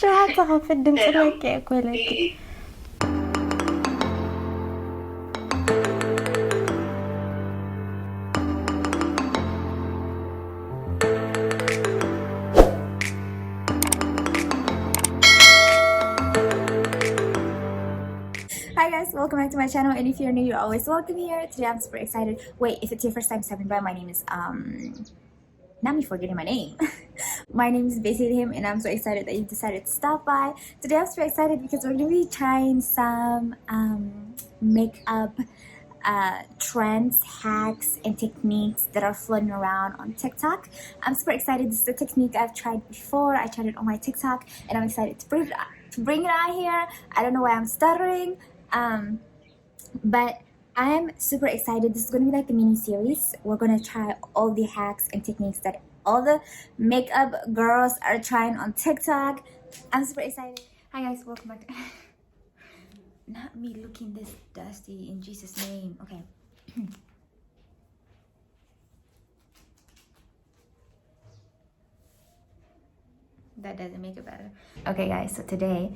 شو هتخاف الدمس لك يا كولك. Hi guys, welcome back to my channel, and if you're new, you're always welcome here. Today I'm super excited. Wait, if it's your first time stopping by, my name is not me forgetting my name. My name is basically him, and I'm so excited that you decided to stop by. Today I'm super excited because we're gonna be trying some makeup trends, hacks, and techniques that are floating around on TikTok. I'm super excited. This is a technique I've tried before. I tried it on my TikTok, and I'm excited to bring it out here. I don't know why I'm stuttering, but I am super excited. This is going to be like a mini series. We're going to try all the hacks and techniques that all the makeup girls are trying on TikTok. I'm super excited. Hi guys, welcome back. Not me looking this dusty, in Jesus' name. Okay. That doesn't make it better. Okay guys, so today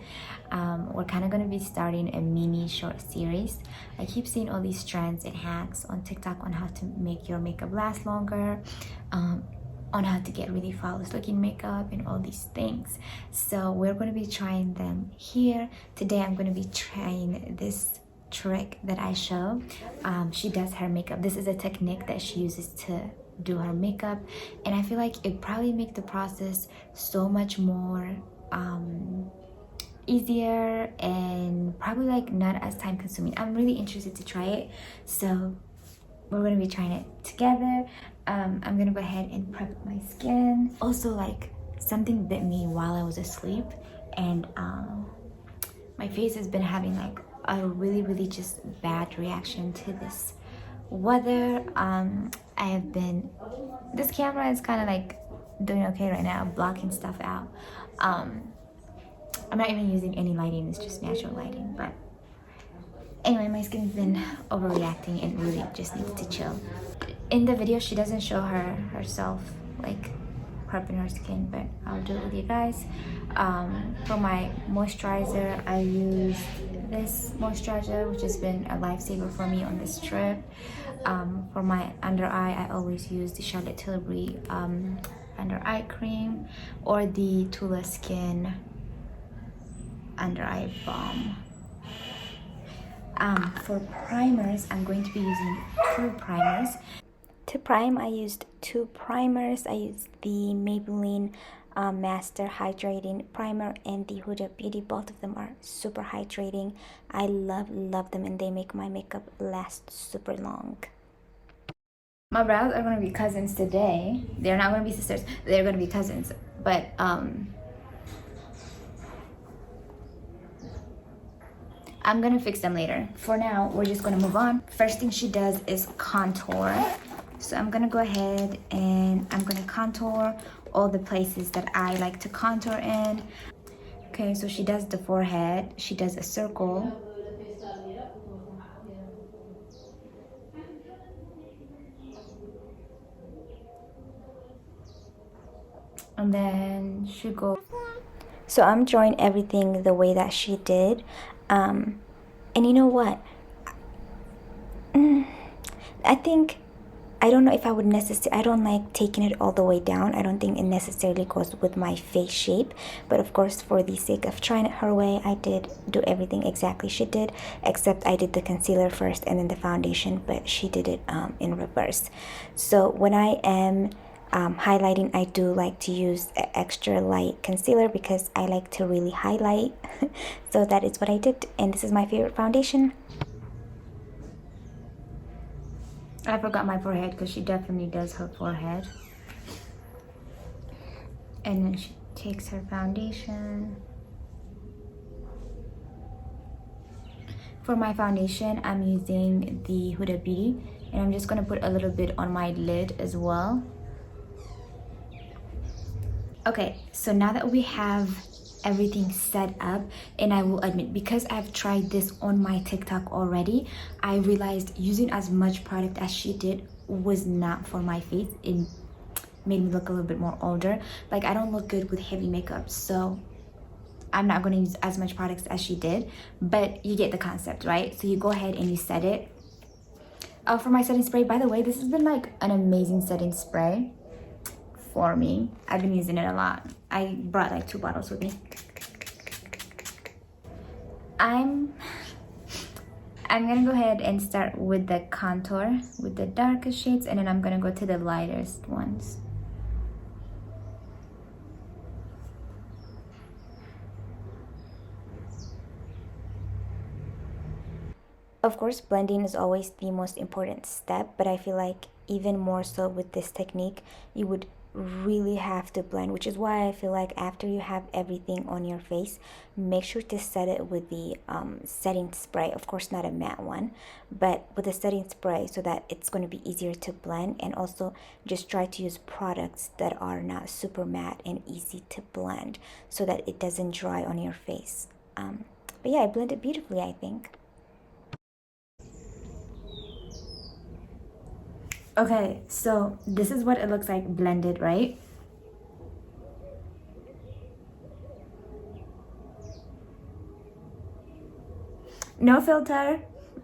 we're kind of going to be starting a mini short series. I keep seeing all these trends and hacks on TikTok on how to make your makeup last longer, on how to get really flawless looking makeup and all these things. So we're going to be trying them here. Today I'm going to be trying this trick that I show. She does her makeup. This is a technique that she uses to do her makeup, and I feel like it probably make the process so much more easier and probably like not as time consuming. I'm really interested to try it, so we're gonna be trying it together. I'm gonna go ahead and prep my skin. Also, like, something bit me while I was asleep, and my face has been having like a really just bad reaction to this weather. I have been, this camera is kind of like doing okay right now, blocking stuff out. I'm not even using any lighting, it's just natural lighting. But anyway, my skin's been overreacting and really just needs to chill. In the video she doesn't show herself like prepping her skin, but I'll do it with you guys. For my moisturizer, I use this moisturizer, which has been a lifesaver for me on this trip. For my under eye, I always use the Charlotte Tilbury under eye cream, or the Tula Skin under eye balm. For primers, I'm going to be using 2 primers. To prime, I used 2 primers. I used the Maybelline Master Hydrating Primer and the Huda Beauty. Both of them are super hydrating. I love them, and they make my makeup last super long. My brows are going to be cousins today. They're not going to be sisters. They're going to be cousins. But I'm going to fix them later. For now, we're just going to move on. First thing she does is contour. So I'm gonna go ahead and I'm gonna contour all the places that I like to contour in. Okay, so she does the forehead. She does a circle. And then she goes. So I'm drawing everything the way that she did. And you know what? I don't know if I would necessarily, I don't like taking it all the way down. I don't think it necessarily goes with my face shape. But of course, for the sake of trying it her way, I did do everything exactly she did, except I did the concealer first and then the foundation, but she did it in reverse. So when I am highlighting, I do like to use extra light concealer because I like to really highlight. So that is what I did, and this is my favorite foundation. I forgot my forehead because she definitely does her forehead. And then she takes her foundation. For my foundation, I'm using the Huda Beauty, and I'm just going to put a little bit on my lid as well. Okay, so now that we have everything set up, and I will admit, because I've tried this on my TikTok already, I realized using as much product as she did was not for my face. It made me look a little bit more older. Like, I don't look good with heavy makeup, so I'm not going to use as much products as she did, but you get the concept, right? So you go ahead and you set it. Oh, for my setting spray, by the way, this has been like an amazing setting spray for me. I've been using it a lot. I brought like 2 bottles with me. I'm gonna go ahead and start with the contour, with the darkest shades, and then I'm gonna go to the lightest ones. Of course, blending is always the most important step, but I feel like even more so with this technique, you would really have to blend, which is why I feel like after you have everything on your face, make sure to set it with the setting spray. Of course, not a matte one, but with the setting spray, so that it's going to be easier to blend. And also just try to use products that are not super matte and easy to blend, so that it doesn't dry on your face. But yeah, I blended beautifully, I think. Okay, so this is what it looks like blended, right? No filter,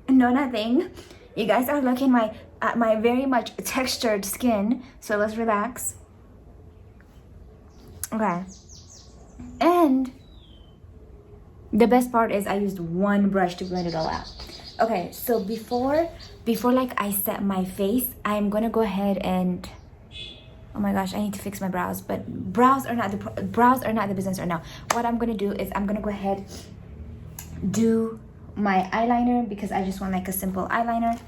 no nothing. You guys are looking at my very much textured skin, so let's relax. Okay. And the best part is I used one brush to blend it all out. Okay, so before like I set my face, I'm gonna go ahead and, oh my gosh, I need to fix my brows, but brows are not the business right now. What I'm gonna do is I'm gonna go ahead, do my eyeliner, because I just want like a simple eyeliner.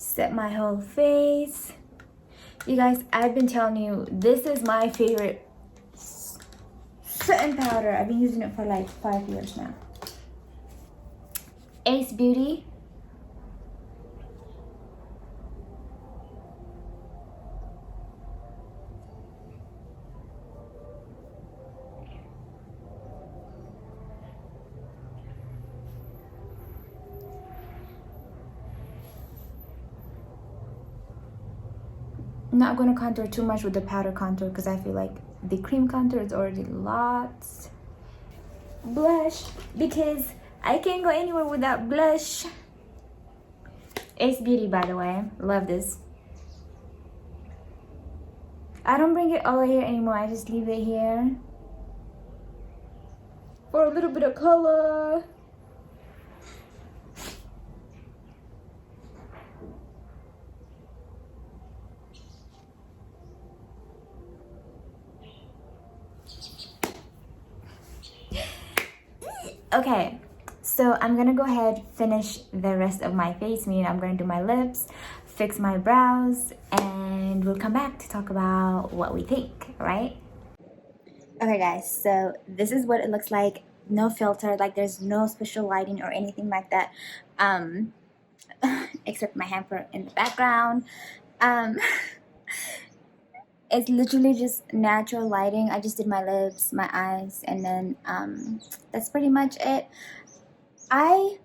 Set my whole face. You guys, I've been telling you, this is my favorite setting powder. I've been using it for like 5 years now. Ace Beauty. I'm not going to contour too much with the powder contour, because I feel like the cream contour is already lots. Blush, because I can't go anywhere without blush. Ace Beauty, by the way. Love this. I don't bring it all here anymore. I just leave it here for a little bit of color. Okay, so I'm gonna go ahead, finish the rest of my face, meaning I'm gonna do my lips, fix my brows, and we'll come back to talk about what we think, right? Okay guys, so this is what it looks like. No filter, like there's no special lighting or anything like that, except my hamper in the background. It's literally just natural lighting. I just did my lips, my eyes, and then that's pretty much it. I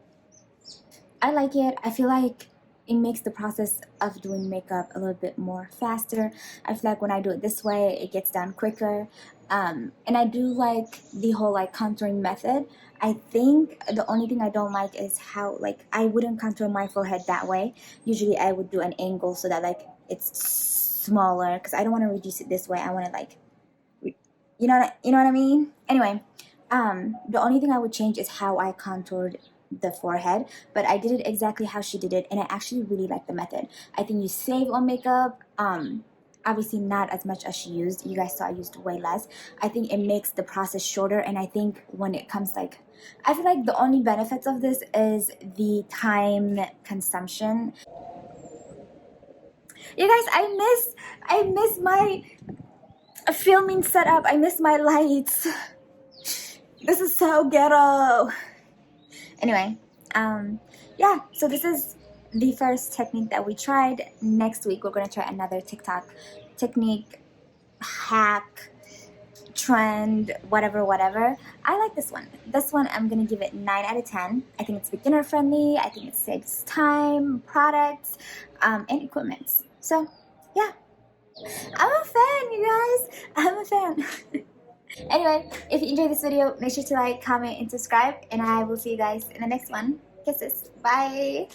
like it. I feel like it makes the process of doing makeup a little bit more faster. I feel like when I do it this way, it gets done quicker. And I do like the whole like contouring method. I think the only thing I don't like is how like I wouldn't contour my forehead that way. Usually I would do an angle so that like it's smaller, because I don't want to reduce it this way. I want to like, you know what I mean? Anyway, the only thing I would change is how I contoured the forehead, but I did it exactly how she did it, and I actually really like the method. I think you save on makeup. Obviously not as much as she used. You guys saw I used way less. I think it makes the process shorter, and I think when it comes like, I feel like the only benefits of this is the time consumption. You guys, I miss my filming setup. I miss my lights. This is so ghetto. Anyway, yeah, so this is the first technique that we tried. Next week we're going to try another TikTok technique, hack, trend, whatever. I like this one. I'm gonna give it 9 out of 10. I think it's beginner friendly. I think it saves time, products, and equipment. So yeah, I'm a fan, you guys. I'm a fan. Anyway, if you enjoyed this video, make sure to like, comment, and subscribe, and I will see you guys in the next one. Kisses. Bye.